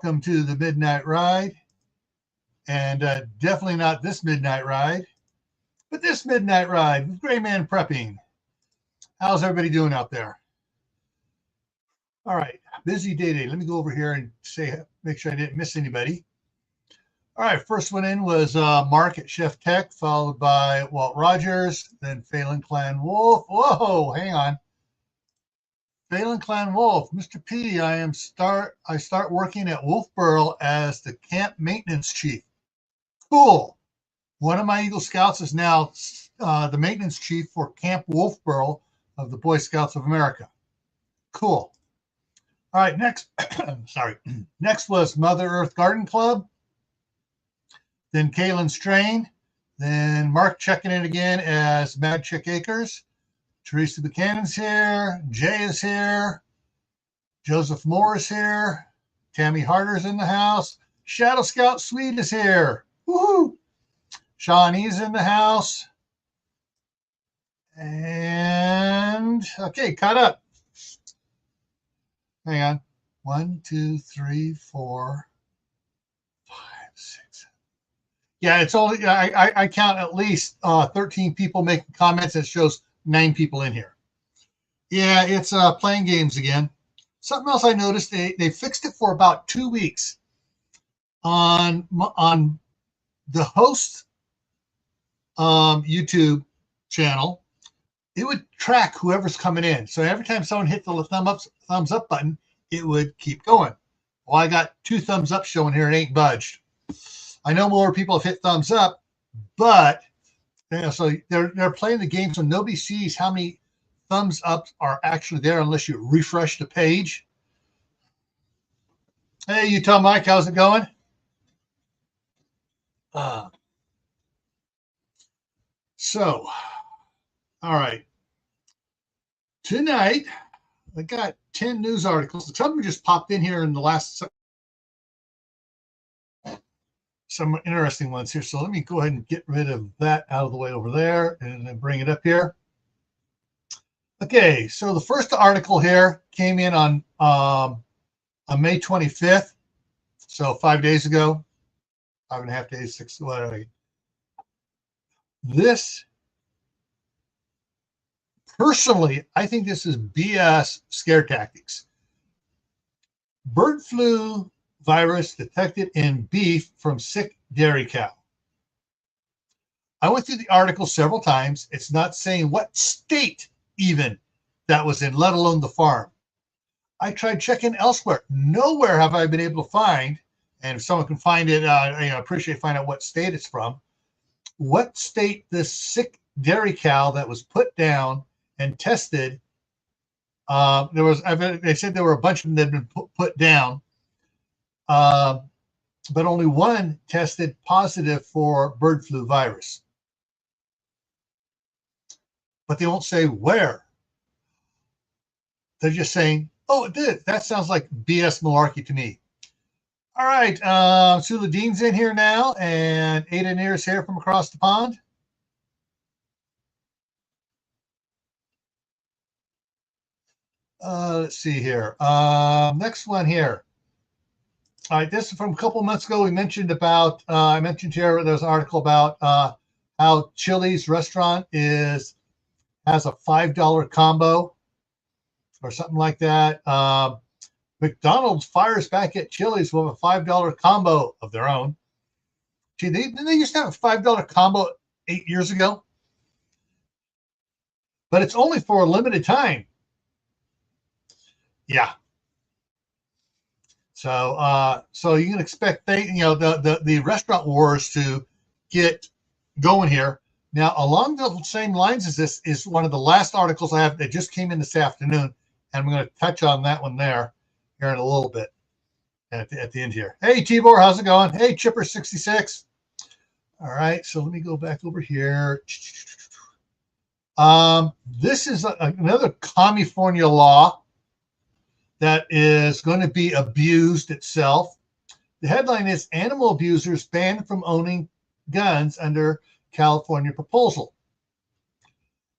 welcome to the Midnight Ride. And definitely not this midnight ride, but this midnight ride with Grayman Prepping. How's everybody doing out there? All right, busy day. Let me go over here and make sure I didn't miss anybody. All right, first one in was Mark at Chef Tech, followed by Walt Rogers, then Phelan Clan Wolf. Whoa, hang on. Phelan Clan Wolf, Mr. P, I start working at Wolfboro as the camp maintenance chief. Cool. One of my Eagle Scouts is now the maintenance chief for Camp Wolfboro of the Boy Scouts of America. Cool. All right, next, sorry. Next was Mother Earth Garden Club, then Kaylin Strain, then Mark checking in again as Mad Chick Acres. Teresa Buchanan's here. Jay is here. Joseph Moore is here. Tammy Harder's in the house. Shadow Scout Sweet is here. Woohoo! Shawnee's in the house. And okay, caught up. Hang on. 1, 2, 3, 4, 5, 6. Yeah, it's only I count at least 13 people making comments. It shows 9 people in here. Yeah, it's playing games again. Something else I noticed, they fixed it for about 2 weeks on the host YouTube channel. It would track whoever's coming in. So every time someone hit the thumbs up button, it would keep going. Well, I got 2 thumbs up showing here. It ain't budged. I know more people have hit thumbs up, but so they're playing the game so nobody sees how many thumbs up are actually there unless you refresh the page. Hey, Utah Mike, how's it going? So, all right. Tonight, I got 10 news articles. Some of them just popped in here in the last some interesting ones here. So let me go ahead and get rid of that out of the way over there and then bring it up here. Okay, so the first article here came in on May 25th. So 5 days ago, 5.5 days, 6, whatever. This, personally, I think this is BS scare tactics. Bird flu virus detected in beef from sick dairy cow. I went through the article several times. It's not saying what state even that was in, let alone the farm. I tried checking elsewhere. Nowhere have I been able to find, and if someone can find it, I appreciate finding out what state it's from. What state this sick dairy cow that was put down and tested, they said there were a bunch of them that had been put down, but only one tested positive for bird flu virus. But they won't say where. They're just saying, oh, it did. That sounds like BS malarkey to me. All right, Sula Dean's in here now, and Ada Near's here from across the pond. Let's see here. Next one here. All right, this is from a couple months ago. We mentioned about, I mentioned here, there's an article about how Chili's restaurant has a $5 combo or something like that. McDonald's fires back at Chili's with a $5 combo of their own. Gee, they used to have a $5 combo 8 years ago, but it's only for a limited time. Yeah. So you can expect the restaurant wars to get going here. Now, along the same lines as this is one of the last articles I have that just came in this afternoon, and I'm going to touch on that one there here in a little bit at the end here. Hey, Tibor, how's it going? Hey, Chipper66. All right, so let me go back over here. This is another California law that is going to be abused itself. The headline is Animal Abusers Banned from Owning Guns Under California Proposal.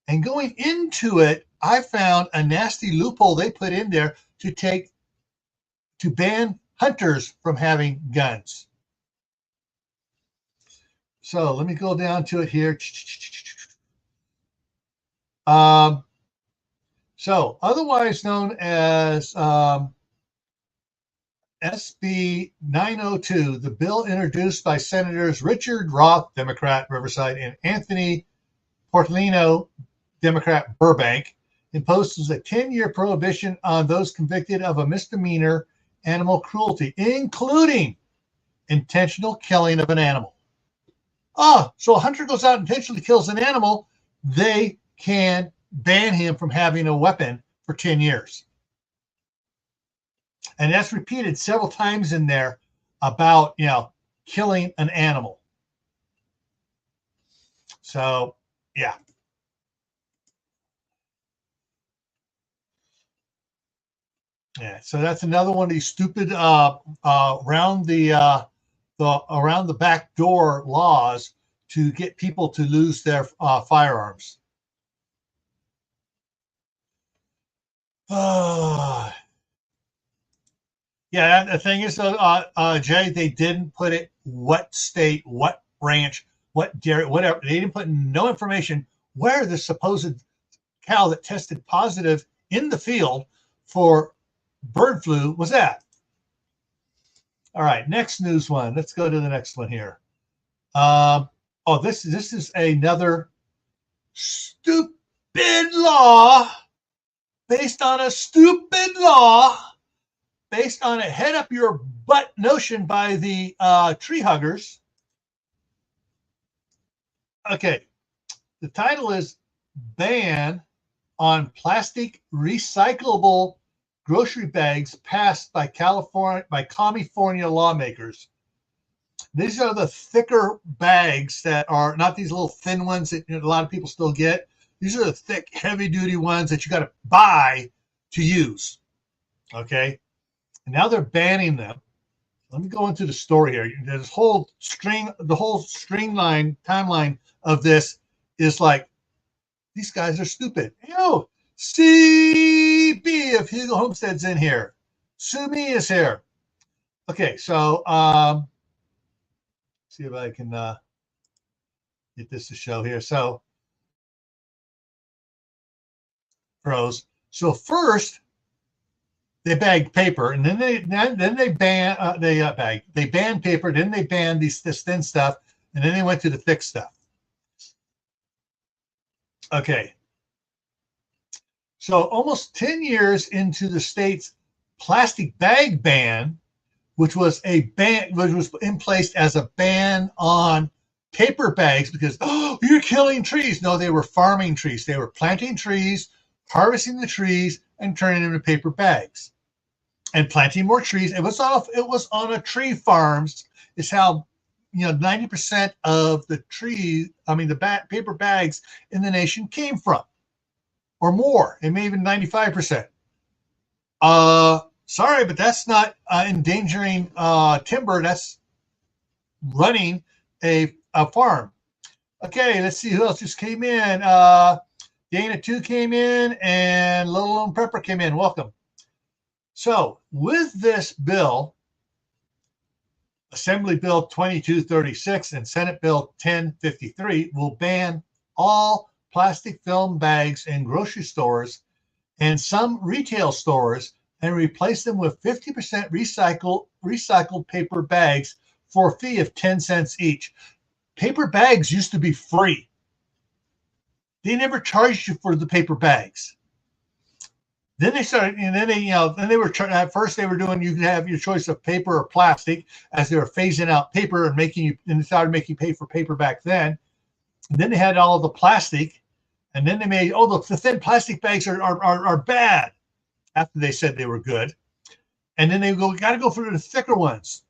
And going into it, I found a nasty loophole they put in there to ban hunters from having guns. So let me go down to it here. So otherwise known as SB 902, the bill introduced by Senators Richard Roth, Democrat, Riverside, and Anthony Portolino, Democrat, Burbank, imposes a 10-year prohibition on those convicted of a misdemeanor animal cruelty, including intentional killing of an animal. So a hunter goes out and intentionally kills an animal, they can ban him from having a weapon for 10 years. And that's repeated several times in there about, killing an animal. So, yeah. Yeah, so that's another one of these stupid around the back door laws to get people to lose their firearms. Yeah, the thing is, Jay, they didn't put it what state, what ranch, what dairy, whatever. They didn't put no information where the supposed cow that tested positive in the field for bird flu was at. All right, next news one. Let's go to the next one here. This is another stupid law based on a stupid law based on a head up your butt notion by the tree huggers. Okay, the title is Ban on Plastic Recyclable Grocery Bags passed by California lawmakers. These are the thicker bags that are not these little thin ones that a lot of people still get. These are the thick, heavy-duty ones that you got to buy to use. Okay, and now they're banning them. Let me go into the story here. This whole timeline of this is like, these guys are stupid. CB of Hugo Homestead's in here. Sue Me is here. Okay, so see if I can get this to show here. So pros. So first they bagged paper, and then they ban paper, then they banned this thin stuff, and then they went to the thick stuff. Okay. So almost 10 years into the state's plastic bag ban, which was in place as a ban on paper bags because, you're killing trees. No, they were farming trees. They were planting trees, harvesting the trees, and turning them into paper bags. And planting more trees. It was on a tree farms is how 90% of the paper bags in the nation came from, or more, and maybe even 95%. Sorry, but that's not endangering timber. That's running a farm. Okay, let's see who else just came in. Dana 2 came in, and Little Lone Prepper came in. Welcome. So with this bill, Assembly Bill 2236 and Senate Bill 1053 will ban all plastic film bags in grocery stores and some retail stores and replace them with 50% recycled paper bags for a fee of 10 cents each. Paper bags used to be free. They never charged you for the paper bags. Then they started, and then they were at first they were doing, you could have your choice of paper or plastic as they were phasing out paper and they started making you pay for paper back then. And then they had all of the plastic, and then they made, the thin plastic bags are bad after they said they were good. And then they got to go for the thicker ones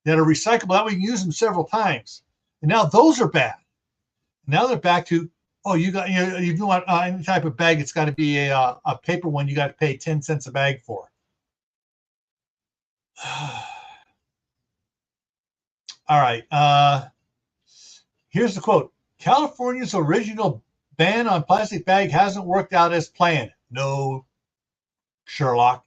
that are recyclable. That way you can use them several times. And now those are bad. Now they're back to, if you want any type of bag, it's got to be a paper one. You got to pay 10 cents a bag for. All right. Here's the quote. California's original ban on plastic bag hasn't worked out as planned. No, Sherlock.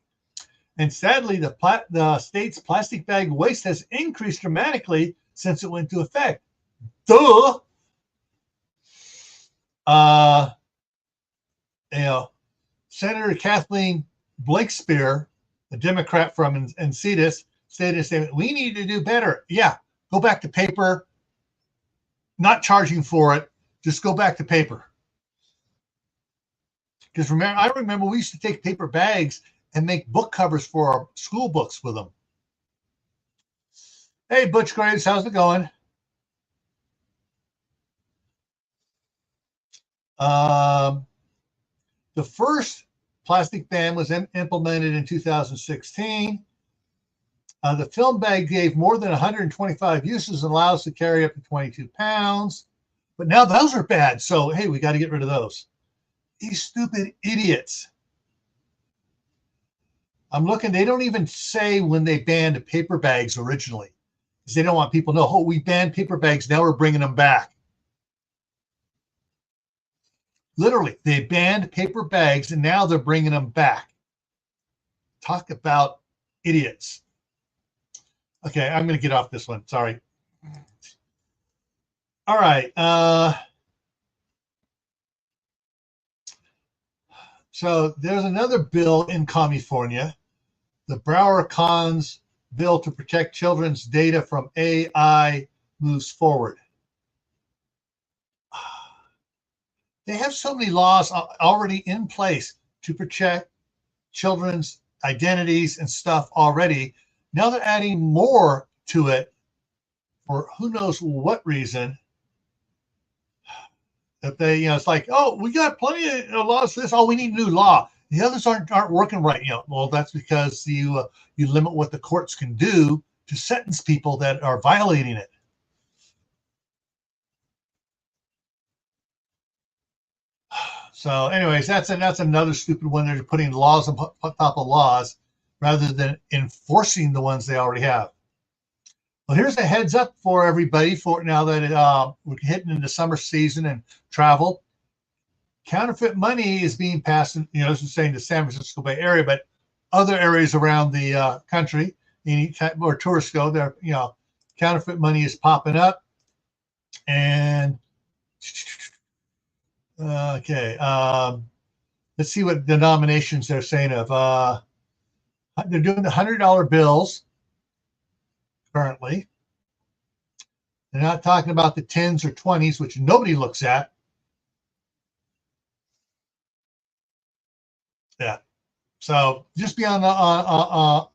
And sadly, the state's plastic bag waste has increased dramatically since it went into effect. Duh. Uh, you know, Senator Kathleen Blakespear, a Democrat from Encinitas, stated in a statement, "We need to do better." Yeah, go back to paper, not charging for it. Just go back to paper. Because I remember we used to take paper bags and make book covers for our school books with them. Hey, Butch Graves, how's it going? The first plastic ban was implemented in 2016. The film bag gave more than 125 uses and allows to carry up to 22 pounds. But now those are bad. So, hey, we got to get rid of those. These stupid idiots. I'm looking, they don't even say when they banned paper bags originally, because they don't want people to know, oh, we banned paper bags, now we're bringing them back. Literally, they banned paper bags and now they're bringing them back. Talk about idiots. Okay, I'm going to get off this one. Sorry. All right. So there's another bill in California, the Brower-Conn's bill to protect children's data from AI moves forward. They have so many laws already in place to protect children's identities and stuff already. Now they're adding more to it for who knows what reason. That they, it's like, oh, we got plenty of laws for this. Oh, we need a new law. The others aren't working right. Well, that's because you limit what the courts can do to sentence people that are violating it. So, anyways, that's another stupid one. They're putting laws on top of laws rather than enforcing the ones they already have. Well, here's a heads up for everybody for now that we're hitting into summer season and travel. Counterfeit money is being passed, this is saying the San Francisco Bay Area, but other areas around the country, anytime where tourists go, there, counterfeit money is popping up. And okay, let's see what denominations they're saying of. They're doing the $100 bills currently. They're not talking about the 10s or 20s, which nobody looks at. Yeah. So just be on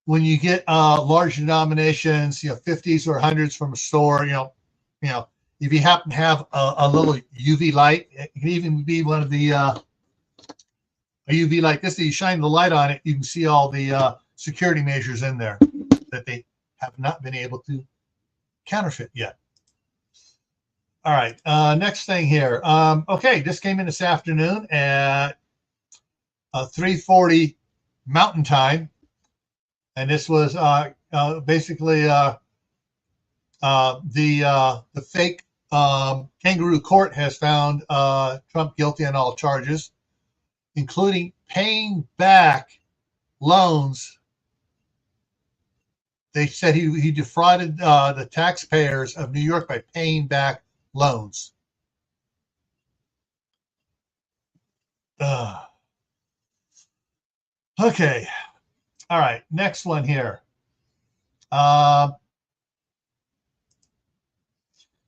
when you get large denominations, 50s or 100s from a store, if you happen to have a little UV light, it can even be one of the a UV like this that you shine the light on it, you can see all the security measures in there that they have not been able to counterfeit yet. All right, next thing here. Okay, this came in this afternoon at 3:40 Mountain Time, and this was basically the fake kangaroo court has found Trump guilty on all charges, including paying back loans. They said he defrauded the taxpayers of New York by paying back loans. Okay. All right. Next one here.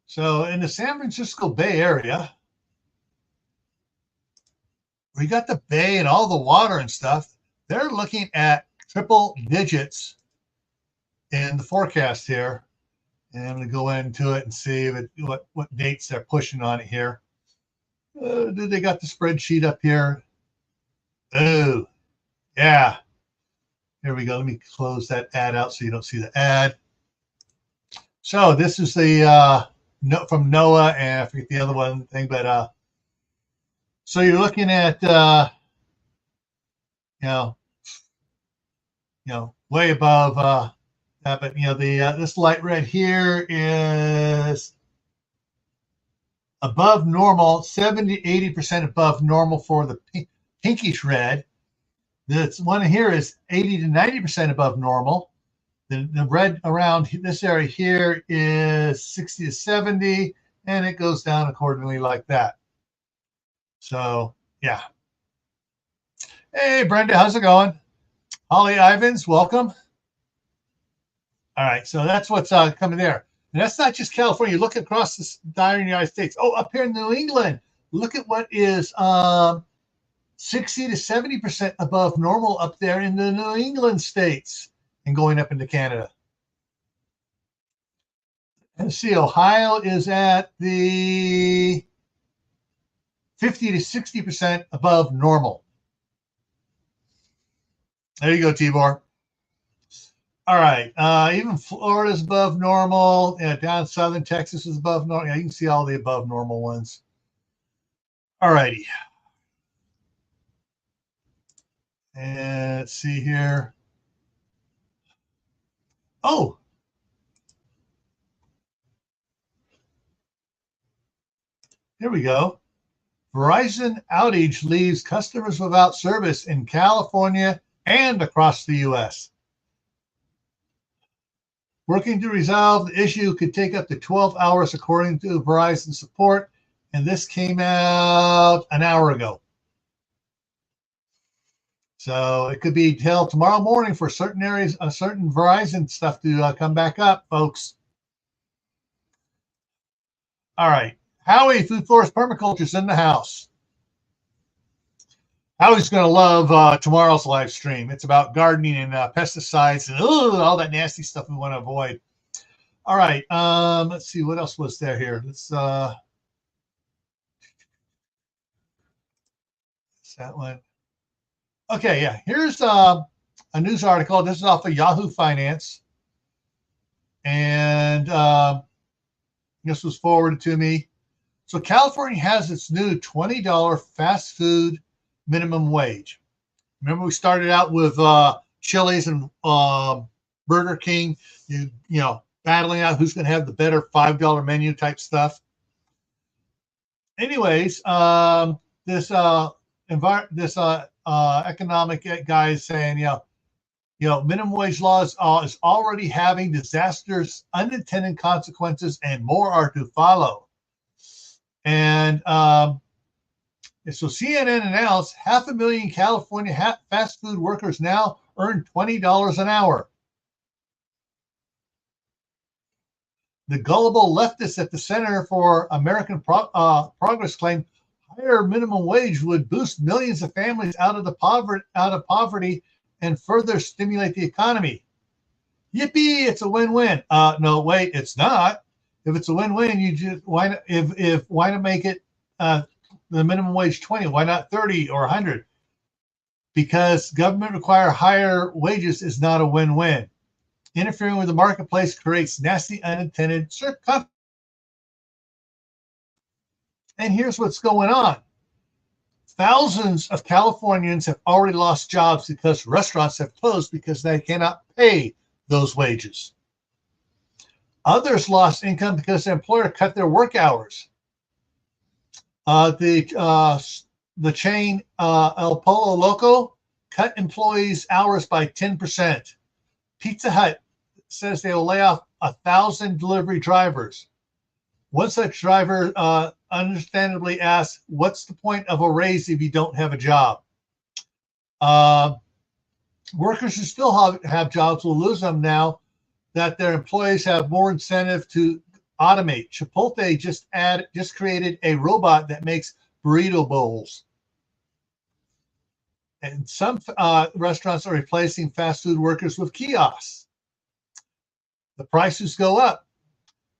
So in the San Francisco Bay Area, we got the bay and all the water and stuff. They're looking at triple digits in the forecast here. And I'm going to go into it and see what dates they're pushing on it here. They got the spreadsheet up here. Oh, yeah. Here we go. Let me close that ad out so you don't see the ad. So this is the from NOAA, and I forget the other one thing, but so you're looking at way above that, but this light red here is above normal, 70-80% above normal for the pinkish red, This one here is 80 to 90% above normal. The red around this area here is 60 to 70, and it goes down accordingly like that. So, yeah. Hey, Brenda, how's it going? Holly Ivins, welcome. All right, so that's what's coming there. And that's not just California. You look across the entire United States. Oh, up here in New England, look at what is 60 to 70% above normal up there in the New England states and going up into Canada. And see, Ohio is at the 50 to 60% above normal. There you go, Tibor. All right. Even Florida's above normal. Yeah, down southern Texas is above normal. Yeah, you can see all the above normal ones. All righty. And let's see here. Oh. Here we go. Verizon outage leaves customers without service in California and across the U.S. Working to resolve the issue could take up to 12 hours, according to Verizon support, and this came out an hour ago. So it could be till tomorrow morning for certain areas, certain Verizon stuff to come back up, folks. All right. Howie, Food Forest Permaculture's in the house. Howie's going to love tomorrow's live stream. It's about gardening and pesticides and all that nasty stuff we want to avoid. All right. Let's see. What else was there here? Let's that one. Okay, yeah. Here's a news article. This is off of Yahoo Finance. And this was forwarded to me. So California has its new $20 fast food minimum wage. Remember, we started out with Chili's and Burger King, you know, battling out who's going to have the better $5 menu type stuff. Anyways, this economic guy is saying, you know, minimum wage laws is already having disastrous unintended consequences, and more are to follow. And so CNN announced 500,000 California fast food workers now earn $20 an hour. The gullible leftists at the Center for American Progress claim higher minimum wage would boost millions of families out of poverty and further stimulate the economy. Yippee! It's a win-win. No, wait, it's not. If it's a win-win, you just why not make it the minimum wage 20? Why not 30 or 100? Because government require higher wages is not a win-win. Interfering with the marketplace creates nasty unintended consequences. And here's what's going on. Thousands of Californians have already lost jobs because restaurants have closed because they cannot pay those wages. Others lost income because their employer cut their work hours. The chain El Pollo Loco cut employees' hours by 10%. Pizza Hut says they will lay off 1,000 delivery drivers. One such driver understandably asked, what's the point of a raise if you don't have a job? Workers who still have jobs will lose them now that their employees have more incentive to automate. Chipotle just created a robot that makes burrito bowls. And some restaurants are replacing fast food workers with kiosks. The prices go up.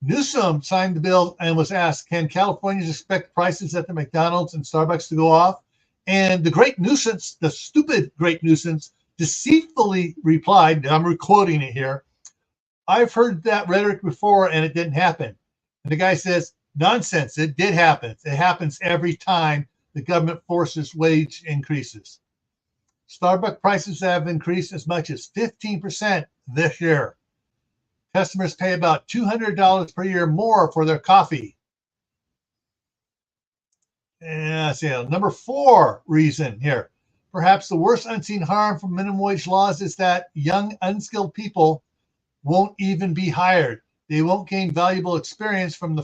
Newsom signed the bill and was asked, can Californians expect prices at the McDonald's and Starbucks to go off? And the great nuisance, the stupid great nuisance, deceitfully replied, I'm quoting it here, I've heard that rhetoric before and it didn't happen. And the guy says, nonsense, it did happen. It happens every time the government forces wage increases. Starbucks prices have increased as much as 15% this year. Customers pay about $200 per year more for their coffee. And number 4 reason here. Perhaps the worst unseen harm from minimum wage laws is that young, unskilled people won't even be hired. They won't gain valuable experience from a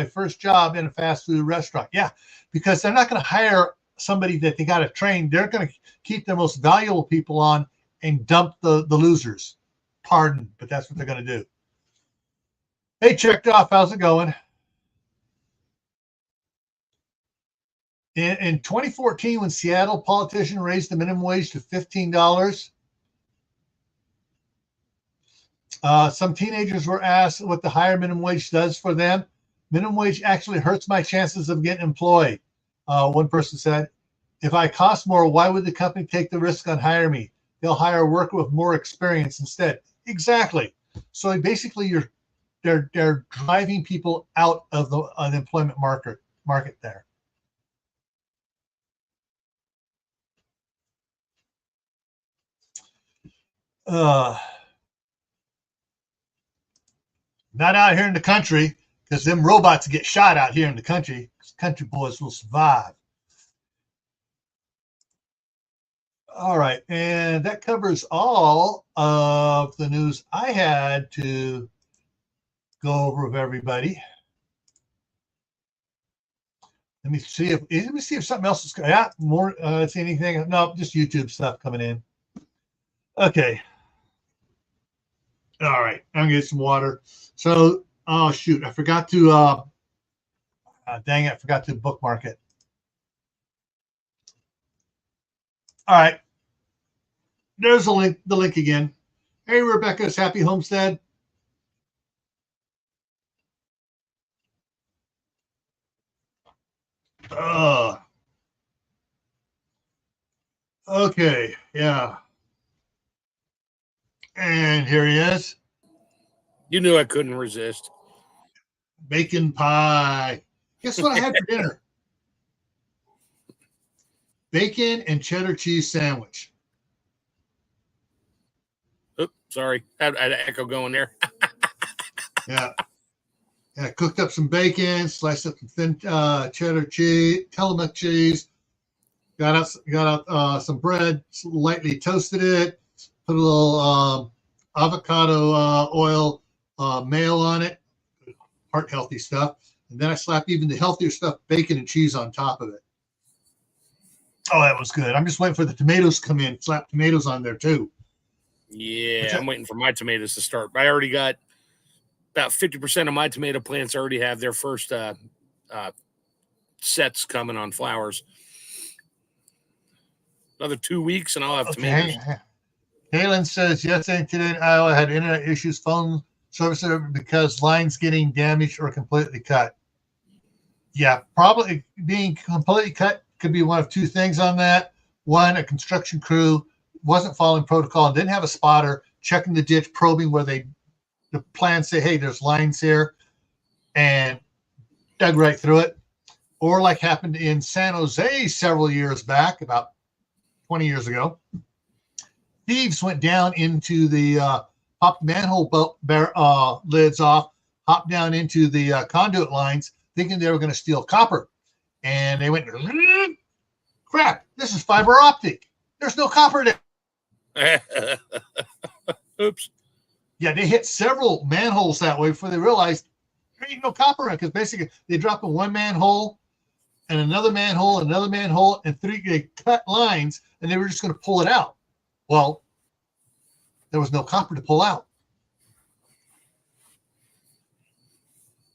first job in a fast food restaurant. Yeah, because they're not going to hire somebody that they got to train. They're going to keep their most valuable people on and dump the losers. Pardon, but that's what they're going to do. Hey, checked off. How's it going? In 2014, when Seattle politician raised the minimum wage to $15, some teenagers were asked what the higher minimum wage does for them. Minimum wage actually hurts my chances of getting employed. One person said, if I cost more, why would the company take the risk on hiring me? They'll hire a worker with more experience instead. Exactly. So basically, they're driving people out of the unemployment market there. Not out here in the country, because them robots get shot out here in the country. Country boys will survive. All right, and that covers all of the news I had to go over with everybody. Let me see if something else is going. Yeah, more. See anything? No, just YouTube stuff coming in. Okay. All right, I'm gonna get some water. So, oh shoot, I forgot to. Dang it, I forgot to bookmark it. All right, there's the link. The link again. Hey, Rebecca's Happy Homestead. Okay, yeah. And here he is. You knew I couldn't resist. Bacon pie. Guess what I had for dinner? Bacon and cheddar cheese sandwich. Oops, sorry. I had an echo going there. Yeah. I cooked up some bacon, sliced up some thin cheddar cheese, Tillamook cheese, got out some bread, lightly toasted it, put a little avocado oil mayo on it, heart healthy stuff. And then I slapped even the healthier stuff, bacon and cheese on top of it. Oh, that was good. I'm just waiting for the tomatoes to come in. Slap tomatoes on there too. Yeah, I'm waiting for my tomatoes to start. I already got about 50% of my tomato plants already have their first sets coming on flowers. Another 2 weeks and I'll have tomatoes. Kaylin says, yesterday and today in Iowa had internet issues, phone service because lines getting damaged or completely cut. Yeah, probably being completely cut could be one of two things on that. One, a construction crew wasn't following protocol and didn't have a spotter checking the ditch, probing where the plans say, hey, there's lines here, and dug right through it. Or like happened in San Jose several years back, about 20 years ago, thieves went down into the popped manhole lids off, hopped down into the conduit lines, thinking they were going to steal copper. And they went, crap, this is fiber optic. There's no copper there. Oops. Yeah, they hit several manholes that way before they realized there ain't no copper in it, because basically they dropped in one manhole and another manhole, and three, they cut lines, and they were just going to pull it out. Well, there was no copper to pull out.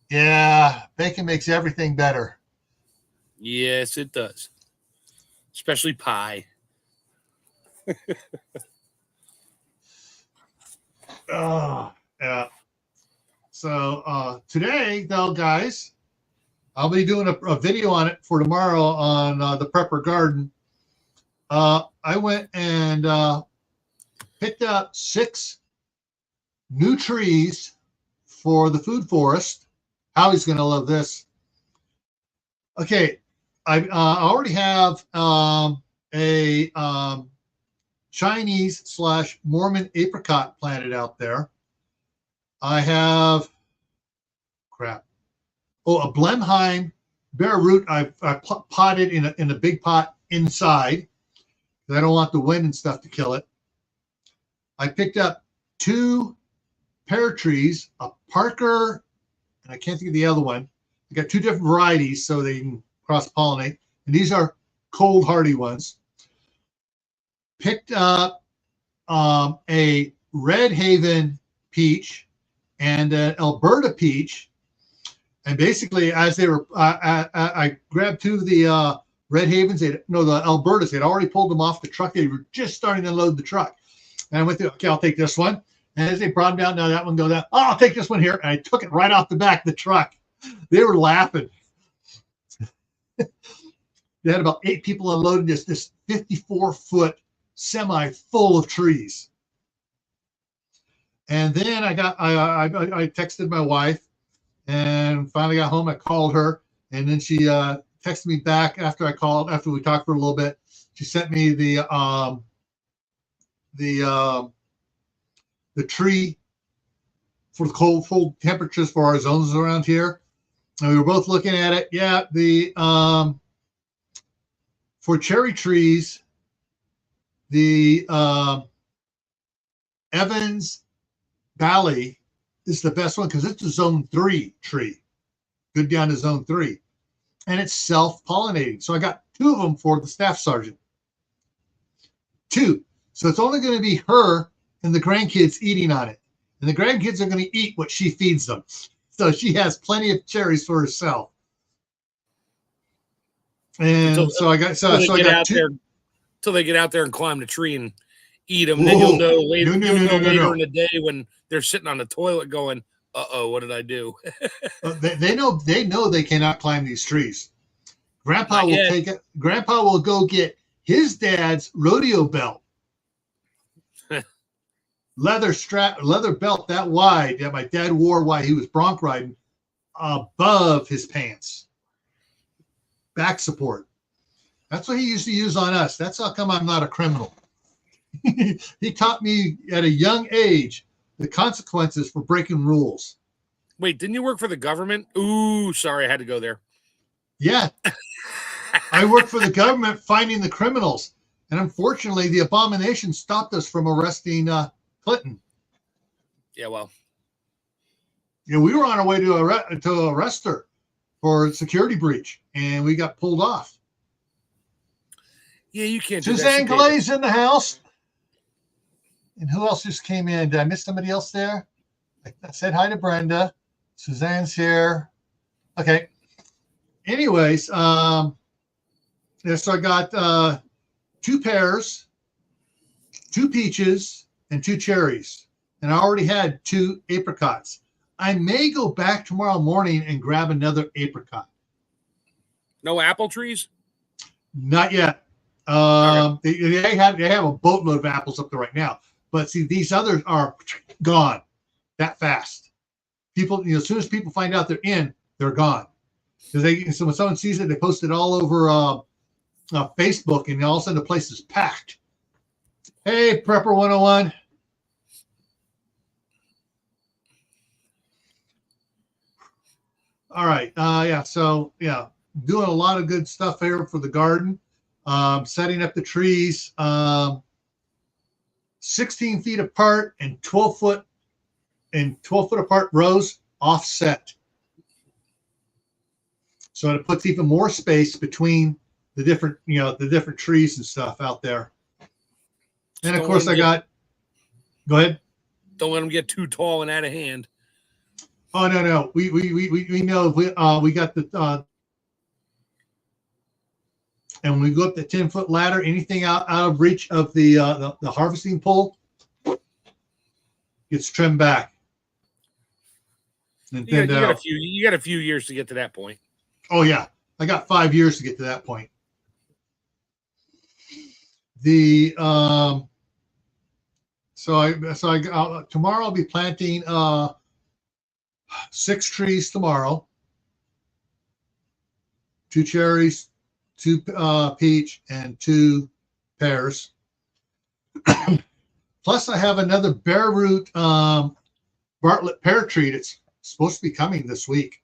Yeah, bacon makes everything better. Yes, it does. Especially pie. Yeah. So today, though, guys, I'll be doing a video on it for tomorrow on the Prepper Garden. I went and picked up 6 new trees for the food forest. Howie's going to love this. Okay, I already have a Chinese/Mormon apricot planted out there. I have a Blenheim bare root. I potted in a big pot inside, because I don't want the wind and stuff to kill it. I picked up 2 pear trees, a Parker, and I can't think of the other one. I got 2 different varieties so they can cross-pollinate. And these are cold hardy ones. Picked up a Red Haven peach and an Alberta peach. And basically, as they were, I grabbed 2 of the Red Havens. The Albertas. They'd already pulled them off the truck. They were just starting to load the truck. And I went through, okay, I'll take this one. And as they brought them down, now that one go down. Oh, I'll take this one here. And I took it right off the back of the truck. They were laughing. They had about 8 people unloading this 54-foot semi full of trees. And then I texted my wife and finally got home. I called her, and then she texted me back after we talked for a little bit. She sent me the tree for the cold temperatures for our zones around here. And we were both looking at it. Yeah, for cherry trees, the Evans Valley is the best one because it's a zone 3 tree, good down to zone 3. And it's self-pollinating. So I got 2 of them for the staff sergeant. 2. So it's only going to be her and the grandkids eating on it. And the grandkids are going to eat what she feeds them. So she has plenty of cherries for herself. And so I got 2. Until they get out there and climb the tree and eat them. Then you'll know later, later in the day when they're sitting on the toilet going, "Uh-oh, what did I do?" They know they cannot climb these trees. Grandpa will go get his dad's rodeo belt. leather belt that wide that my dad wore while he was bronc riding above his pants. Back support. That's what he used to use on us. That's how come I'm not a criminal. He taught me at a young age the consequences for breaking rules. Wait, didn't you work for the government? Ooh, sorry, I had to go there. Yeah. I worked for the government finding the criminals. And unfortunately, the abomination stopped us from arresting Clinton. Yeah, well. Yeah, we were on our way to arrest her for security breach, and we got pulled off. Yeah, you can't do Suzanne Glay's in the house. And who else just came in? Did I miss somebody else there? I said hi to Brenda. Suzanne's here. Okay. Anyways, so I got 2 pears, 2 peaches, and 2 cherries. And I already had 2 apricots. I may go back tomorrow morning and grab another apricot. No apple trees? Not yet. Okay. They have a boatload of apples up there right now. But see, these others are gone that fast. People, as soon as people find out they're in, they're gone. So when someone sees it, they post it all over Facebook, and all of a sudden the place is packed. Hey, Prepper 101. All right. Doing a lot of good stuff here for the garden. Setting up the trees 16 feet apart and 12 foot apart rows offset. So it puts even more space between the different trees and stuff out there. And of course, go ahead. Don't let them get too tall and out of hand. Oh no. We know we got the and when we go up the 10-foot ladder, anything out of reach of the harvesting pole gets trimmed back. And you got a few years to get to that point. Oh yeah, I got 5 years to get to that point. Tomorrow I'll be planting 6 trees tomorrow. 2 cherries, 2 peach, and 2 pears. Plus, I have another bare root Bartlett pear tree that's supposed to be coming this week.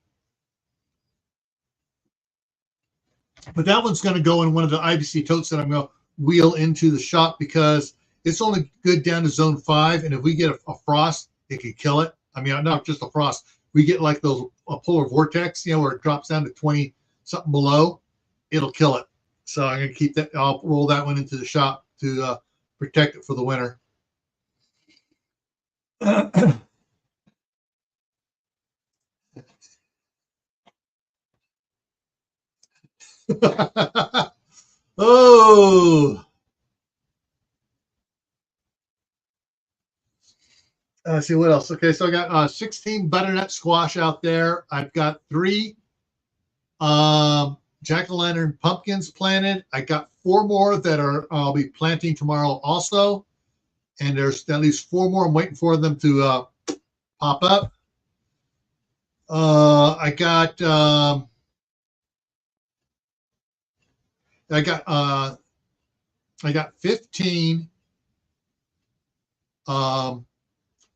But that one's going to go in one of the IBC totes that I'm going to wheel into the shop because it's only good down to zone 5. And if we get a frost, it could kill it. I mean, not just a frost. We get like those polar vortex, where it drops down to 20 something below, it'll kill it. So I'm going to keep that. I'll roll that one into the shop to protect it for the winter. Oh, let's see what else. Okay, so I got 16 butternut squash out there. I've got 3 jack-o'-lantern pumpkins planted. I got 4 more that I'll be planting tomorrow also, and there's at least 4 more. I'm waiting for them to pop up. I got 15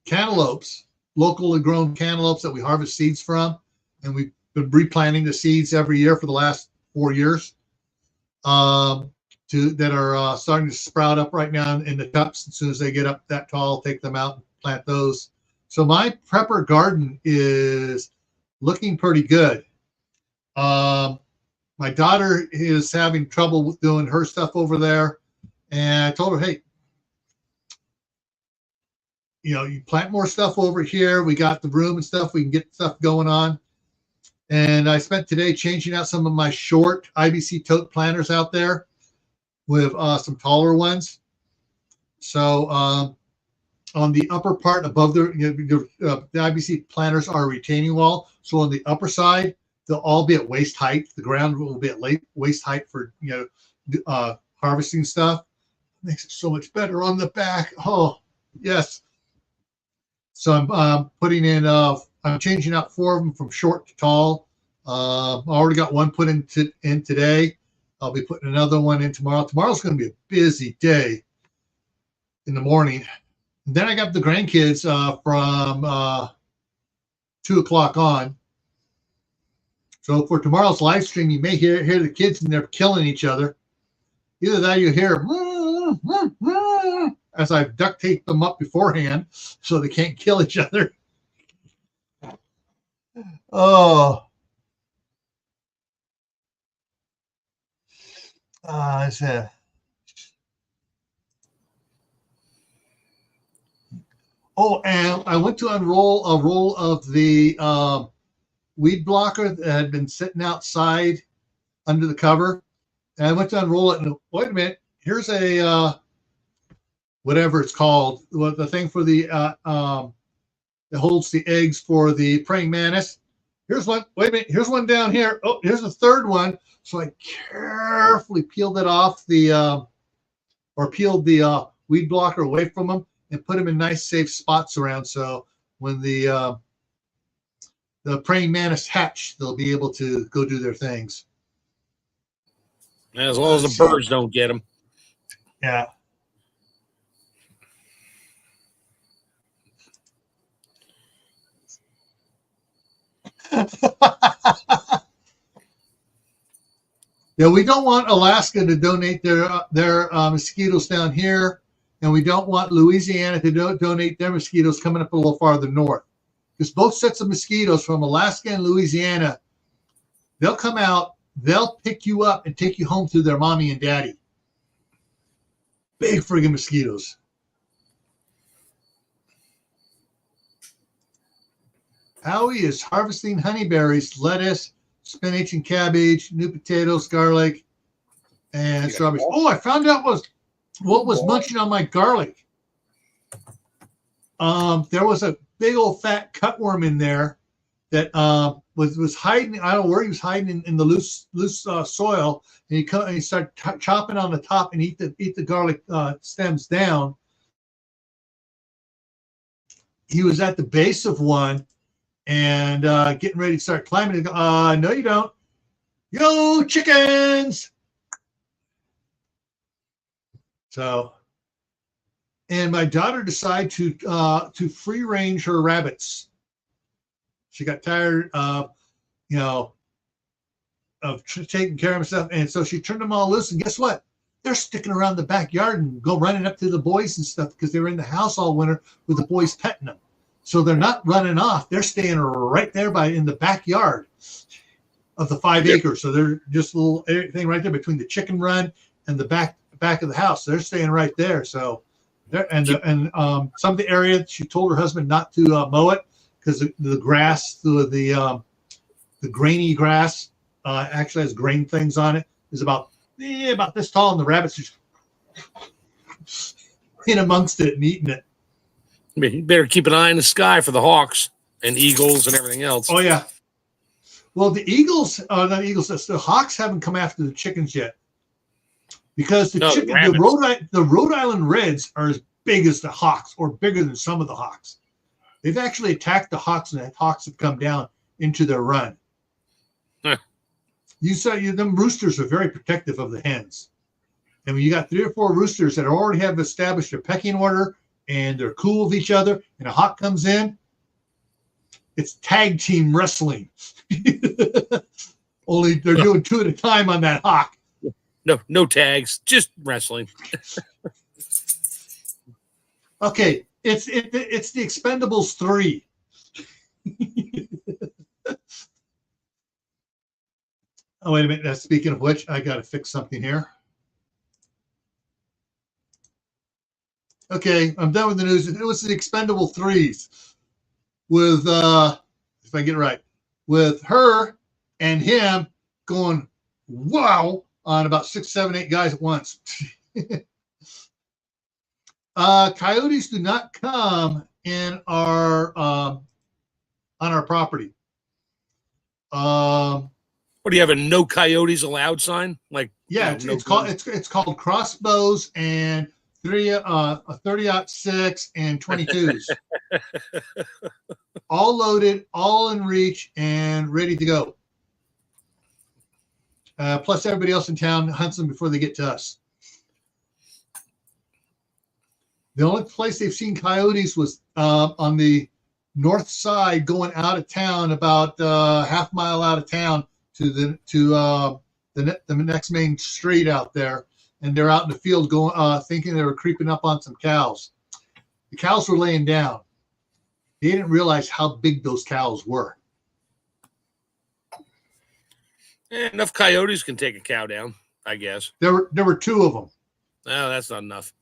cantaloupes, locally grown cantaloupes that we harvest seeds from, and we've been replanting the seeds every year for the last 4 years. That are starting to sprout up right now in the cups. As soon as they get up that tall, I'll take them out and plant those. So my prepper garden is looking pretty good. My daughter is having trouble with doing her stuff over there, and I told her, hey, you plant more stuff over here. We got the room and stuff. We can get stuff going on. And I spent today changing out some of my short IBC tote planters out there with some taller ones. So on the upper part above the IBC planters are a retaining wall. So on the upper side, they'll all be at waist height. The ground will be at waist height for harvesting stuff. Makes it so much better on the back. Oh, yes. So I'm putting in. I'm changing out 4 of them from short to tall. I already got one put in today. I'll be putting another one in tomorrow. Tomorrow's going to be a busy day in the morning. And then I got the grandkids from 2 o'clock on. So for tomorrow's live stream, you may hear the kids and they're killing each other. Either that or you hear as I've duct taped them up beforehand so they can't kill each other. Oh. I said. Oh, and I went to unroll a roll of the weed blocker that had been sitting outside under the cover. And I went to unroll it, and wait a minute, here's a whatever it's called, the thing for the that holds the eggs for the praying mantis. Here's one. Wait a minute. Here's one down here. Oh, here's the third one. So I carefully peeled it off peeled the weed blocker away from them and put them in nice, safe spots around. So when the praying mantis hatch, they'll be able to go do their things. As long as the birds don't get them. Yeah. Yeah, we don't want Alaska to donate their mosquitoes down here, and we don't want Louisiana to donate their mosquitoes coming up a little farther north. Because both sets of mosquitoes from Alaska and Louisiana, they'll come out, they'll pick you up and take you home to their mommy and daddy. Big friggin' mosquitoes. Howie is harvesting honeyberries, lettuce, spinach and cabbage, new potatoes, garlic, and strawberries. Oh, I found out what was munching on my garlic. There was a big old fat cutworm in there that was hiding. I don't know where he was hiding in the loose soil, and he started chopping on the top and eat the garlic stems down. He was at the base of one and getting ready to start climbing. No, you don't. Yo, chickens! So, and my daughter decided to free range her rabbits. She got tired of, taking care of herself, and so she turned them all loose. And guess what? they're sticking around the backyard and go running up to the boys and stuff because they were in the house all winter with the boys petting them. So they're not running off. They're staying right there in the backyard of the 5 acres. So they're just a little thing right there between the chicken run and the back of the house. They're staying right there. So some of the area, she told her husband not to mow it because the grass, the grainy grass, actually has grain things on it. Is about this tall, and the rabbits just in amongst it and eating it. You better keep an eye in the sky for the hawks and eagles and everything else. Oh yeah. Well, the eagles, not eagles. The hawks haven't come after the chickens yet, because the Rhode Island Reds are as big as the hawks, or bigger than some of the hawks. They've actually attacked the hawks, and the hawks have come down into their run. Huh. You saw them roosters are very protective of the hens, and when you got 3 or 4 roosters that already have established a pecking order and they're cool with each other, and a hawk comes in, it's tag team wrestling. Only they're doing 2 at a time on that hawk. No tags, just wrestling. Okay, it's the Expendables 3. Oh, wait a minute. Speaking of which, I got to fix something here. Okay, I'm done with the news. It was the Expendable 3s with, if I get it right, with her and him going, wow, on about 6, 7, 8 guys at once. Coyotes do not come in our on our property. What do you have, a no coyotes allowed sign? Like, yeah, it's called crossbows and 30-06 and 22s. All loaded, all in reach, and ready to go. Plus, everybody else in town hunts them before they get to us. The only place they've seen coyotes was on the north side, going out of town, about half mile out of town to the next main street out there, and they're out in the field going, thinking they were creeping up on some cows. The cows were laying down. They didn't realize how big those cows were. Enough coyotes can take a cow down, I guess. There were 2 of them. No, that's not enough.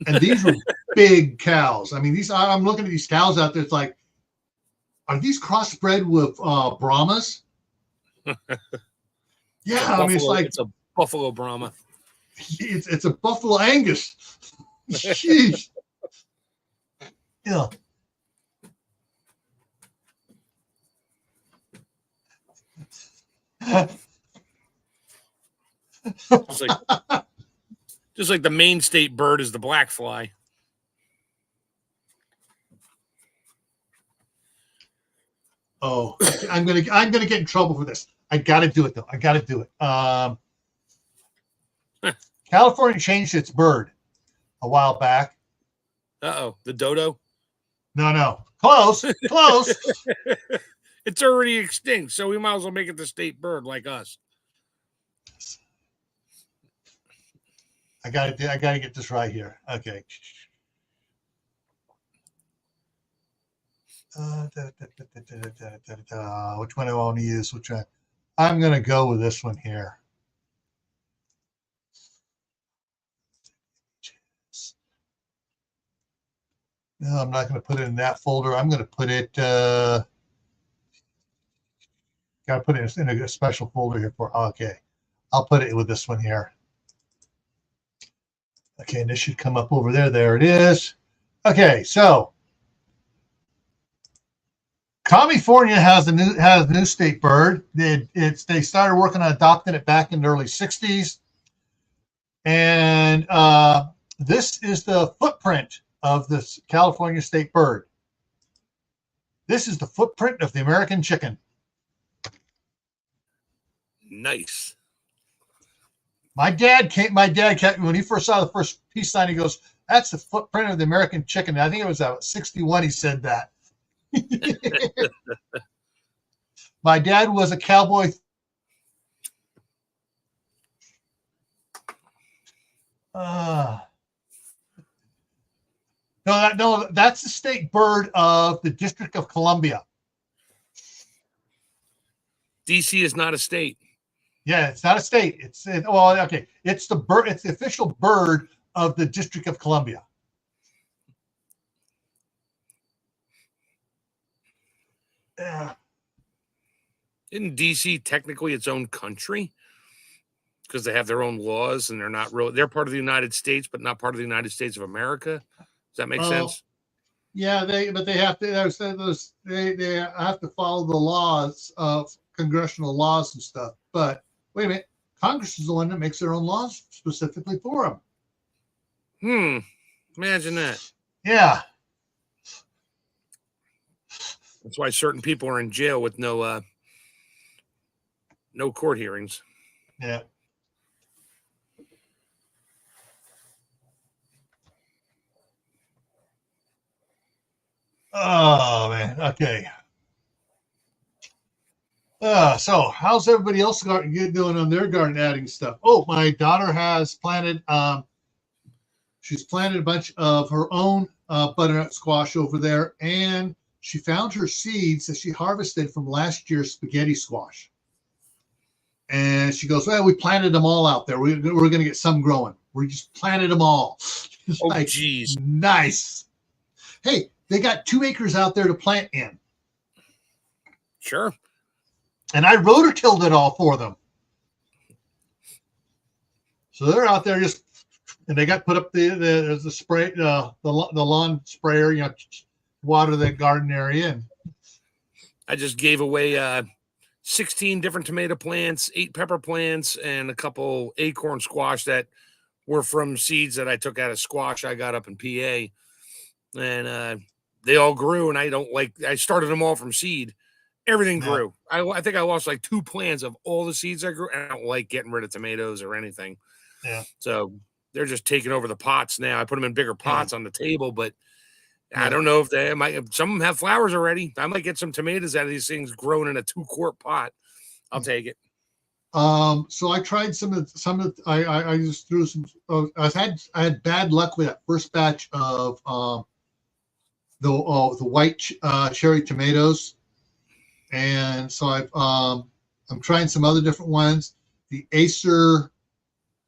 And these were big cows. I mean, I'm looking at these cows out there. It's like, are these crossbred with Brahmas? Yeah, I mean, it's a Buffalo Brahma. It's a Buffalo Angus. Jeez. Yeah. Just like the Maine state bird is the black fly. Oh, I'm gonna get in trouble for this. I got to do it though. I got to do it. California changed its bird a while back. The dodo? No. Close. It's already extinct, so we might as well make it the state bird like us. I gotta get this right here. Okay. Which one do I want to use? Which one? I'm gonna go with this one here. No, I'm not going to put it in that folder. I'm going to put it. Got to put it in a special folder here for. Okay, I'll put it with this one here. Okay, and this should come up over there. There it is. Okay, so California has a new state bird. They started working on adopting it back in the early '60s, and this is the footprint of this California state bird. This is the footprint of the American chicken. Nice. My dad when he first saw the first peace sign, he goes, "That's the footprint of the American chicken." And I think it was 61. He said that. My dad was a cowboy. No, that's the state bird of the District of Columbia. DC is not a state. Yeah, it's not a state. It's well, okay. It's the bird. It's the official bird of the District of Columbia. Yeah. Isn't DC technically its own country? Because they have their own laws and they're not real. They're part of the United States, but not part of the United States of America. Does that make sense? Yeah, they have to. They have to follow the laws of congressional laws and stuff. But wait a minute, Congress is the one that makes their own laws specifically for them. Imagine that. Yeah. That's why certain people are in jail with no court hearings. Yeah. Oh man. Okay. So how's everybody else doing on their garden adding stuff? Oh, my daughter has planted. She's planted a bunch of her own butternut squash over there, and she found her seeds that she harvested from last year's spaghetti squash. And she goes, "Well, we planted them all out there. We're going to get some growing. We just planted them all." Oh, like, geez, nice. Hey, they got 2 acres out there to plant in. Sure. And I rototilled it all for them. So they're out there just, and they got put up the spray, the lawn sprayer, you know, water that garden area. And I just gave away 16 different tomato plants, 8 pepper plants, and a couple acorn squash that were from seeds that I took out of squash I got up in PA. And they all grew, and I started them all from seed. Everything grew. I think I lost like 2 plants of all the seeds I grew, and I don't like getting rid of tomatoes or anything. Yeah. So they're just taking over the pots now. I put them in bigger pots on the table, but I don't know if they might. Some of them have flowers already. I might get some tomatoes out of these things grown in a 2-quart pot. I'll take it. So I tried I just threw some. I had bad luck with that first batch of the white cherry tomatoes. And so I'm trying some other different ones. The Acer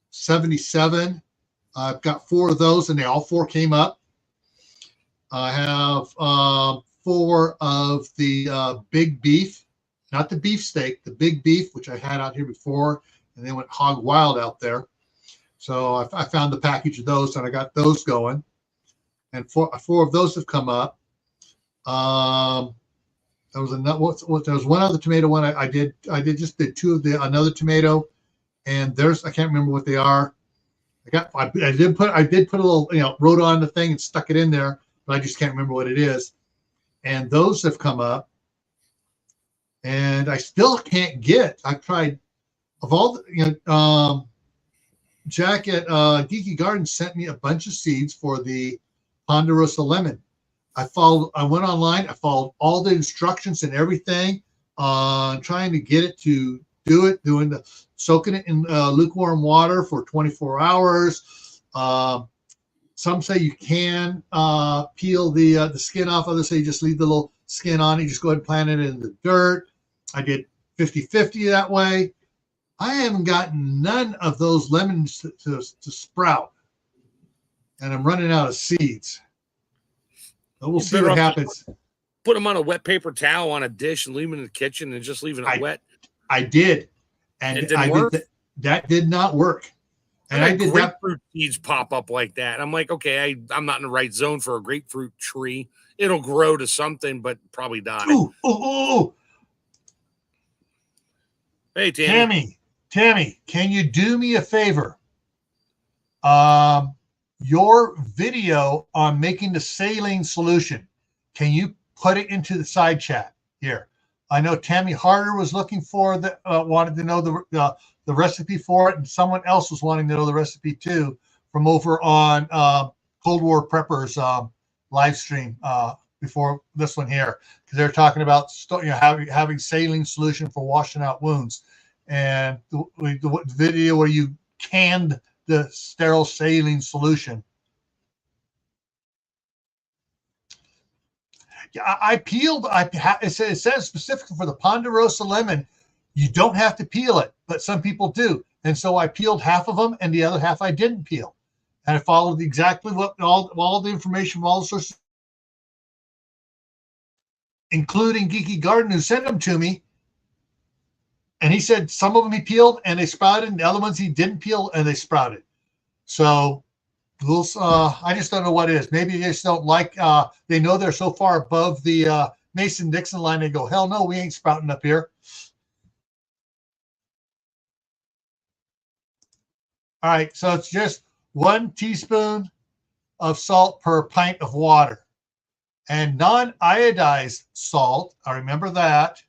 77, I've got 4 of those, and they all 4 came up. I have 4 of the big beef, not the beefsteak, the big beef, which I had out here before, and they went hog wild out there. So I found the package of those, and I got those going. And 4 of those have come up. There was one other tomato one I did 2 of another tomato, and I can't remember what they are. I did put a little, wrote on the thing and stuck it in there, but I just can't remember what it is. And those have come up, and I still can't get. I've tried of all the, Jack at Geeky Garden sent me a bunch of seeds for the Ponderosa lemon. I went online. I followed all the instructions and everything on trying to get it to do it, soaking it in lukewarm water for 24 hours. Some say you can peel the skin off. Others say you just leave the little skin on it. You just go ahead and plant it in the dirt. I did 50-50 that way. I haven't gotten none of those lemons to sprout, and I'm running out of seeds. But we'll see what happens. Put them on a wet paper towel on a dish and leave them in the kitchen and just leaving it wet. I did, and it didn't work. That did not work. And I did grapefruit seeds pop up like that. I'm like, okay, I'm not in the right zone for a grapefruit tree. It'll grow to something, but probably die. Ooh. Hey, Tammy, can you do me a favor? Your video on making the saline solution, can you put it into the side chat here? I know Tammy Harder was looking for wanted to know the recipe for it, and someone else was wanting to know the recipe too from over on Cold War Preppers live stream before this one here, because they're talking about having saline solution for washing out wounds, and the video where you canned the sterile saline solution. Yeah, I peeled. It says specifically for the Ponderosa lemon, you don't have to peel it, but some people do. And so I peeled half of them, and the other half I didn't peel. And I followed exactly what all the information from all the sources, including Geeky Garden, who sent them to me. And he said some of them he peeled and they sprouted, and the other ones he didn't peel and they sprouted. So I just don't know what it is. Maybe they just don't like, they know they're so far above the Mason-Dixon line, they go, hell no, we ain't sprouting up here. All right, so it's just 1 teaspoon of salt per pint of water. And non-iodized salt, I remember that.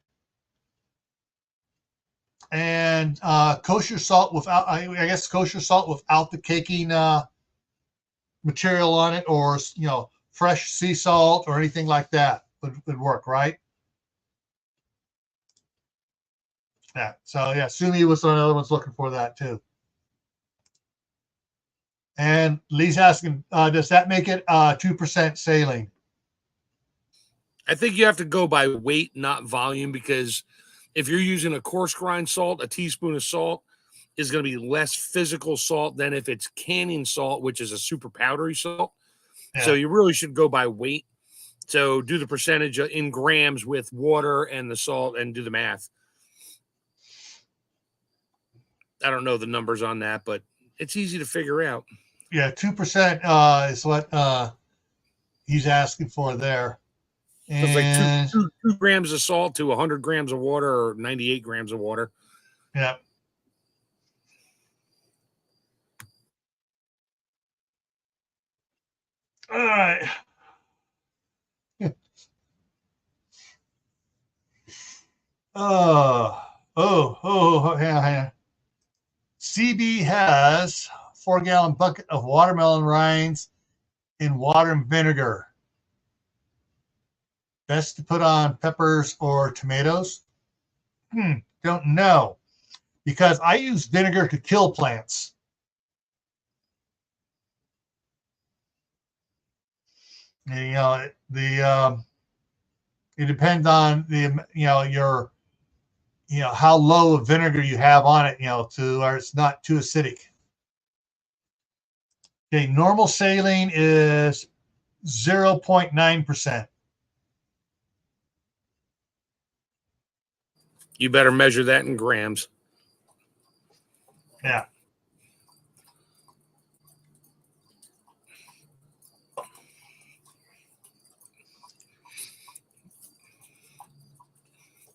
And kosher salt without, I guess kosher salt without the caking material on it, or fresh sea salt or anything like that would work, right? Yeah. So yeah, Sumi was another one's looking for that too. And Lee's asking, does that make it 2% saline? I think you have to go by weight, not volume, because if you're using a coarse grind salt, a teaspoon of salt is going to be less physical salt than if it's canning salt, which is a super powdery salt. Yeah. So you really should go by weight. So do the percentage in grams with water and the salt and do the math. I don't know the numbers on that, but it's easy to figure out. Yeah, 2% is what he's asking for there. And it's like 2 grams of salt to 100 grams of water, or 98 grams of water. Yeah. All right. Yeah. CB has 4-gallon bucket of watermelon rinds in water and vinegar. Best to put on peppers or tomatoes? Don't know, because I use vinegar to kill plants. It depends on how low of vinegar you have on it, to where it's not too acidic. Okay, normal saline is 0.9%. You better measure that in grams. Yeah.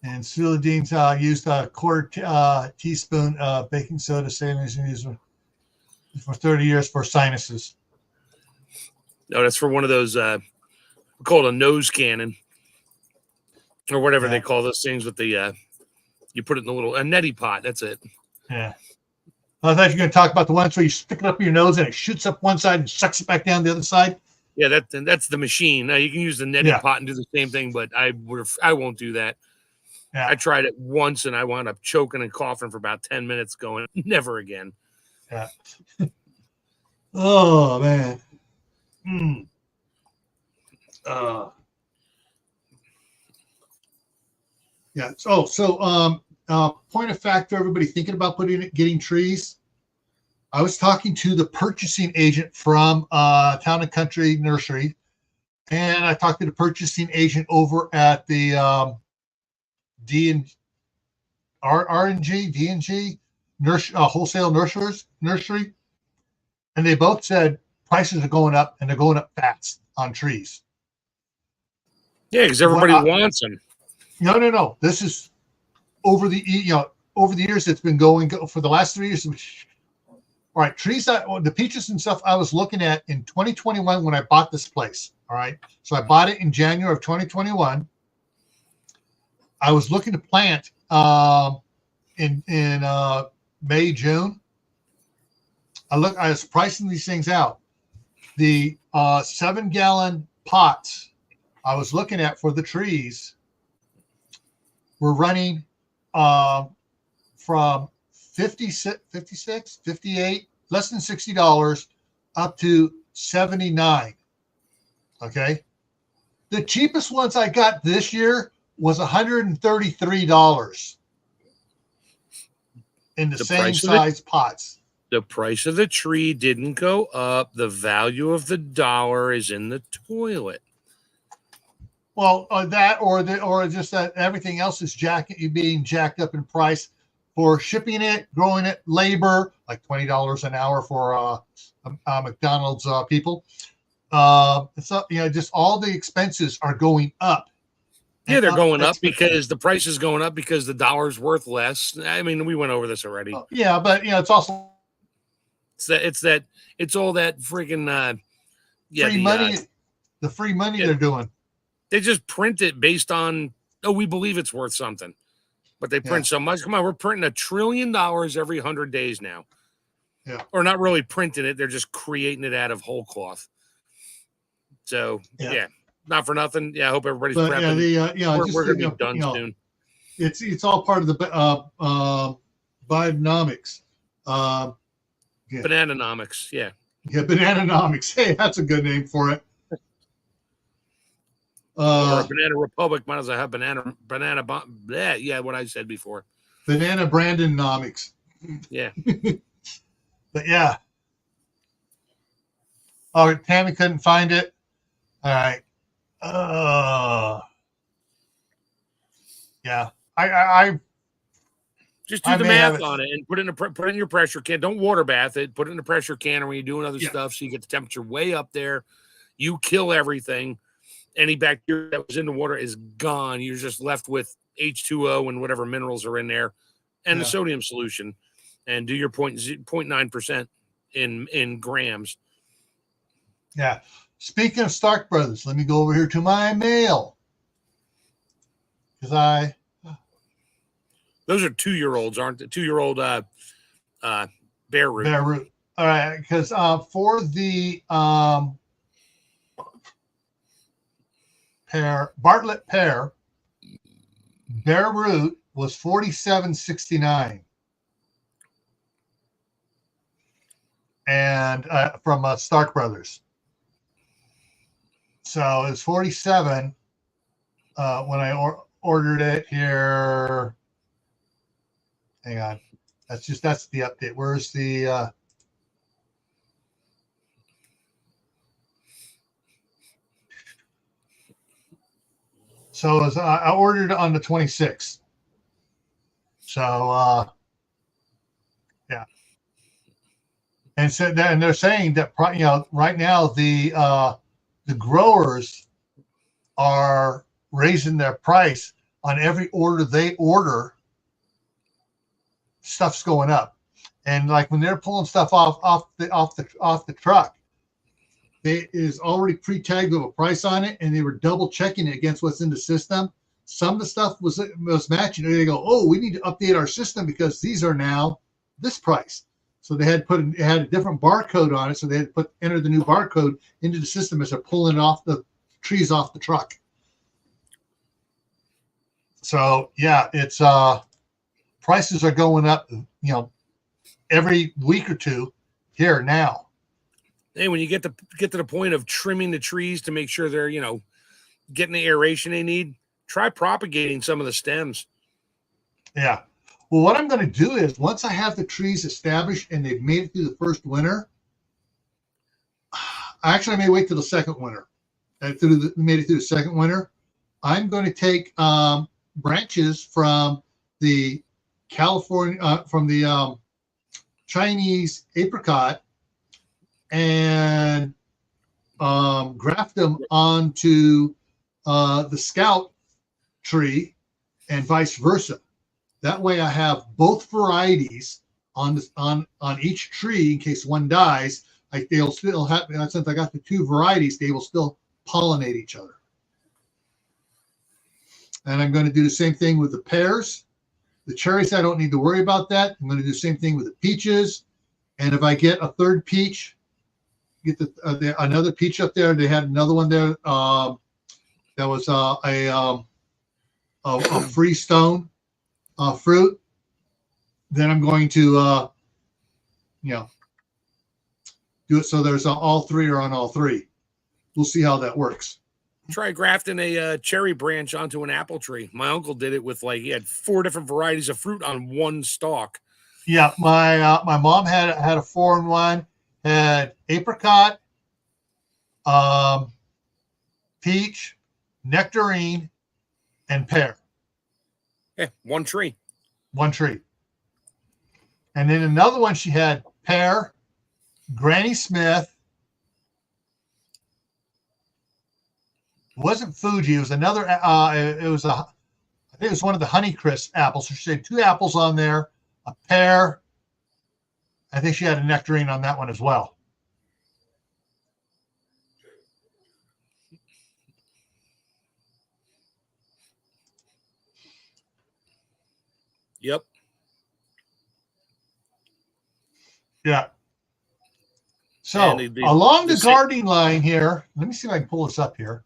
And Suladin's used a quarter teaspoon baking soda. Saline used for 30 years for sinuses. No, that's for one of those, we call it a nose cannon, or whatever they call those things with the, you put it in a neti pot. That's it. Yeah. I thought you were going to talk about the ones where you stick it up your nose and it shoots up one side and sucks it back down the other side. Yeah, that's the machine. Now you can use the neti pot and do the same thing, but I won't do that. Yeah. I tried it once and I wound up choking and coughing for about 10 minutes going, never again. Yeah. Oh, man. Yeah. So point of fact for everybody thinking about getting trees. I was talking to the purchasing agent from Town and Country Nursery, and I talked to the purchasing agent over at the D&G wholesale nursery, and they both said prices are going up, and they're going up fast on trees. Yeah, because everybody wants them. No. This is over the years. It's been going for the last 3 years. All right, trees. The peaches and stuff I was looking at in 2021 when I bought this place. All right, so I bought it in January of 2021. I was looking to plant in May, June. I was pricing these things out. The 7-gallon pots I was looking at for the trees were running from 56, 58 less than $60 up to $79. Okay. The cheapest ones I got this year was $133 in the same size pots. The price of the tree didn't go up. The value of the dollar is in the toilet. Well, that or just that everything else is being jacked up in price for shipping it, growing it, labor, like $20 an hour for McDonald's people. It's up, just all the expenses are going up. Yeah, they're going up because the price is going up because the dollar's worth less. I mean, we went over this already. Yeah, but it's also it's all that freaking free money. The free money they're doing. They just print it based on we believe it's worth something, but they print so much. Come on, we're printing $1 trillion every 100 days now. Yeah, or not really printing it; they're just creating it out of whole cloth. So yeah. Not for nothing. Yeah, I hope everybody's prepping. We're going to be done soon. It's all part of the Bidenomics. Bananomics, yeah. Yeah, Bananomics. Hey, that's a good name for it. Or a Banana Republic might as well have banana. Yeah, what I said before. Banana Brandonomics. Yeah. But yeah. All right, Tammy couldn't find it. All right. Yeah, I just do the math on it and put it in your pressure can. Don't water bath it. Put it in a pressure can when you're doing other stuff, so you get the temperature way up there. You kill everything. Any bacteria that was in the water is gone. You're just left with H2O and whatever minerals are in there, and the sodium solution. And do your 0.9% in grams. Yeah. Speaking of Stark Brothers, let me go over here to my mail. Because those are 2-year-olds, aren't they? 2-year-old bear root. Bear root. All right. Because for the Bartlett pear, bear root was $47.69. And from Stark Brothers. So it's 47 when I ordered it here. Hang on. That's the update. Where's the so as I ordered it on the 26th. So yeah. And so and they're saying that right now the growers are raising their price on every order they order. Stuff's going up, and like when they're pulling stuff off the truck, it is already pre-tagged with a price on it, and they were double checking it against what's in the system. Some of the stuff was matching. And they go, "Oh, we need to update our system because these are now this price." So they had a different barcode on it. So they had to enter the new barcode into the system as they're pulling off the trees off the truck. So yeah, it's prices are going up, every week or two here now. Hey, when you get to the point of trimming the trees to make sure they're, getting the aeration they need, try propagating some of the stems. Yeah. Well, what I'm going to do is once I have the trees established and they've made it through the first winter, I may wait till the second winter. Made it through the second winter. I'm going to take branches from the Chinese apricot and graft them onto the scout tree and vice versa. That way I have both varieties on each tree in case one dies. They'll still have, since I got the two varieties, they will still pollinate each other. And I'm going to do the same thing with the pears. The cherries, I don't need to worry about that. I'm going to do the same thing with the peaches. And if I get a third peach, get another peach up there. They had another one there that was a freestone fruit. Then I'm going to, do it so there's all three are on all three. We'll see how that works. Try grafting a cherry branch onto an apple tree. My uncle did it with he had 4 different varieties of fruit on one stalk. Yeah, my mom had a 4-in-1, had apricot, peach, nectarine, and pear. Yeah, one tree. One tree. And then another one she had pear, Granny Smith. It wasn't Fuji. It was another. It was I think it was one of the Honeycrisp apples. So she had 2 apples on there, a pear. I think she had a nectarine on that one as well. Yep. Yeah. So along the gardening line here, let me see if I can pull this up here.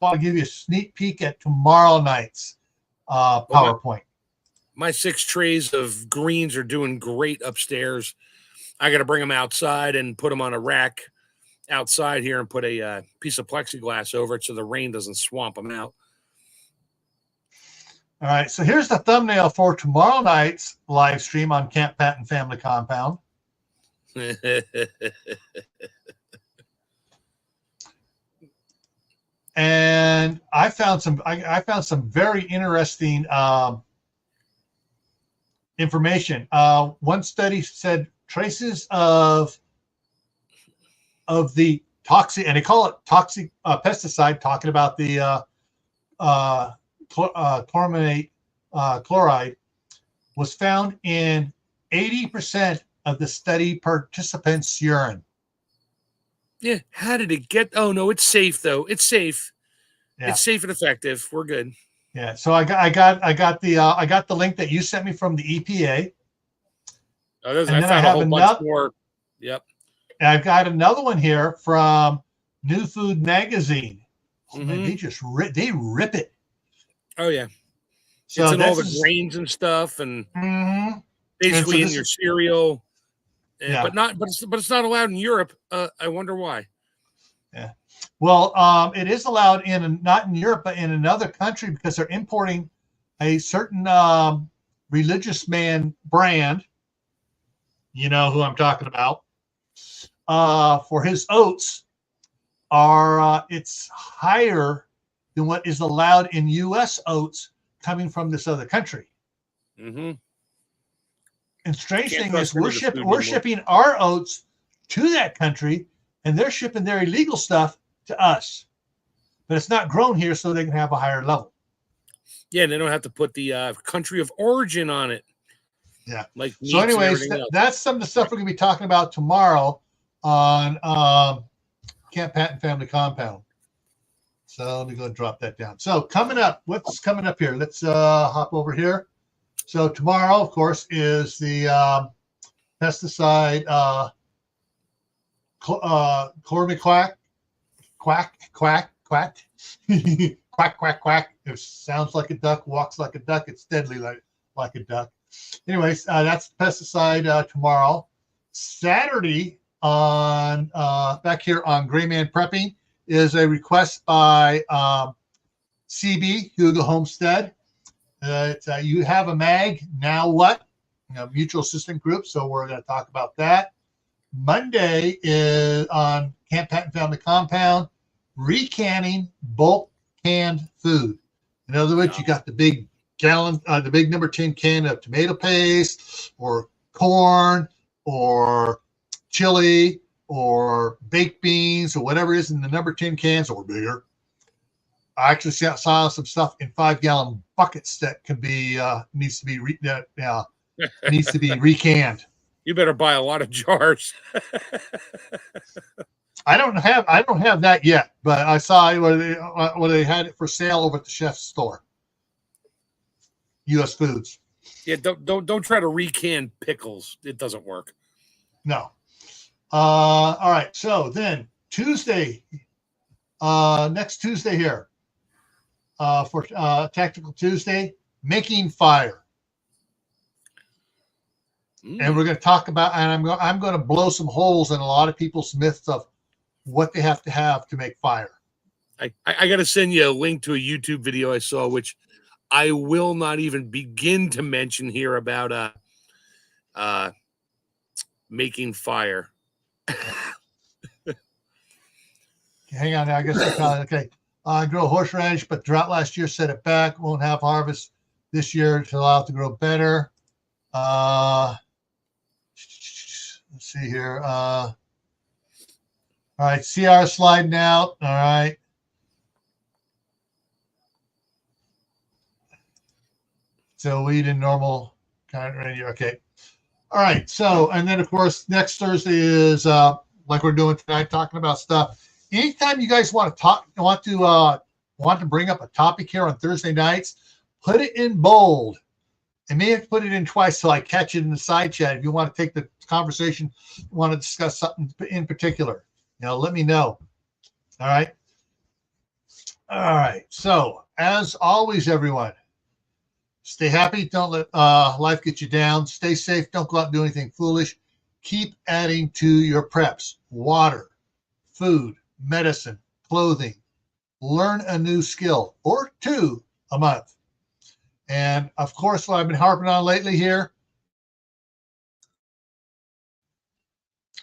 I'll give you a sneak peek at tomorrow night's PowerPoint. My 6 trays of greens are doing great upstairs. I got to bring them outside and put them on a rack outside here and put a piece of plexiglass over it so the rain doesn't swamp them out. All right, so here's the thumbnail for tomorrow night's live stream on Camp Patton Family Compound. And I found some very interesting information. One study said traces of the toxic, and they call it toxic pesticide, talking about the chloride, was found in 80% of the study participants' urine. Yeah, how did it get? Oh no, it's safe though. It's safe. Yeah. It's safe and effective. We're good. Yeah. So I got the link that you sent me from the EPA. Oh, I found a whole bunch more. Yep. And I've got another one here from New Food Magazine. Mm-hmm. Man, they rip it. Oh yeah. So it's in all the grains and stuff, and basically in your cereal. Yeah. But it's not allowed in Europe. I wonder why. Yeah. Well, it is allowed not in Europe, but in another country because they're importing a certain religious man brand. You know who I'm talking about. For his oats it's higher than what is allowed in U.S. oats coming from this other country. Mm-hmm. And strange thing is we're shipping our oats to that country, and they're shipping their illegal stuff to us. But it's not grown here, so they can have a higher level. Yeah, they don't have to put the country of origin on it. Yeah. So anyways, that's some of the stuff we're going to be talking about tomorrow on Camp Patton Family Compound. So let me go and drop that down. So coming up, what's coming up here? Let's hop over here. So tomorrow, of course, is the pesticide chlormiquac, quack, quack. Quack, quack, quack. It sounds like a duck, walks like a duck. It's deadly like a duck. Anyways, that's pesticide tomorrow. Saturday on back here on Grayman Prepping is a request by CB Hugo Homestead. You have a mag, now what? Mutual assistant group. So we're going to talk about that. Monday is on Camp Patton Family Compound, recanning bulk canned food. In other words, you got the big gallon, the big number 10 can of tomato paste or corn or chili or baked beans or whatever it is in the number 10 cans or bigger. I actually saw some stuff in 5-gallon buckets that can be needs to be recanned. You better buy a lot of jars. I don't have that yet, but I saw where they had it for sale over at the chef's store. U.S. Foods. Yeah, don't try to recan pickles. It doesn't work. No. All right. So then Tuesday, next Tuesday here, for Tactical Tuesday, making fire. And we're going to talk about, and I'm going to blow some holes in a lot of people's myths of what they have to make fire. I got to send you a link to a YouTube video I saw, which I will not even begin to mention here about making fire. Hang on, I guess okay. Grow horseradish, but drought last year set it back. Won't have harvest this year to allow it to grow better. Let's see here. All right, CR sliding out. All right. So weed in normal kind of radio. Okay. All right. So, and then of course, next Thursday is like we're doing tonight, talking about stuff. Anytime you guys want to talk, want to bring up a topic here on Thursday nights, put it in bold. And may have to put it in twice so I catch it in the side chat. If you want to take the conversation, want to discuss something in particular, let me know. All right. All right. So as always, everyone, stay happy. Don't let life get you down. Stay safe. Don't go out and do anything foolish. Keep adding to your preps: water, food, medicine, clothing. Learn a new skill or two a month. And of course, what I've been harping on lately here,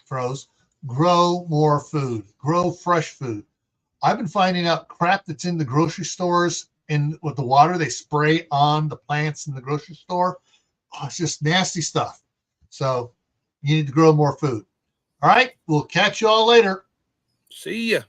froze, grow more food, grow fresh food. I've been finding out crap that's in the grocery stores with the water they spray on the plants in the grocery store. Oh, it's just nasty stuff. So you need to grow more food. All right. We'll catch you all later. See ya.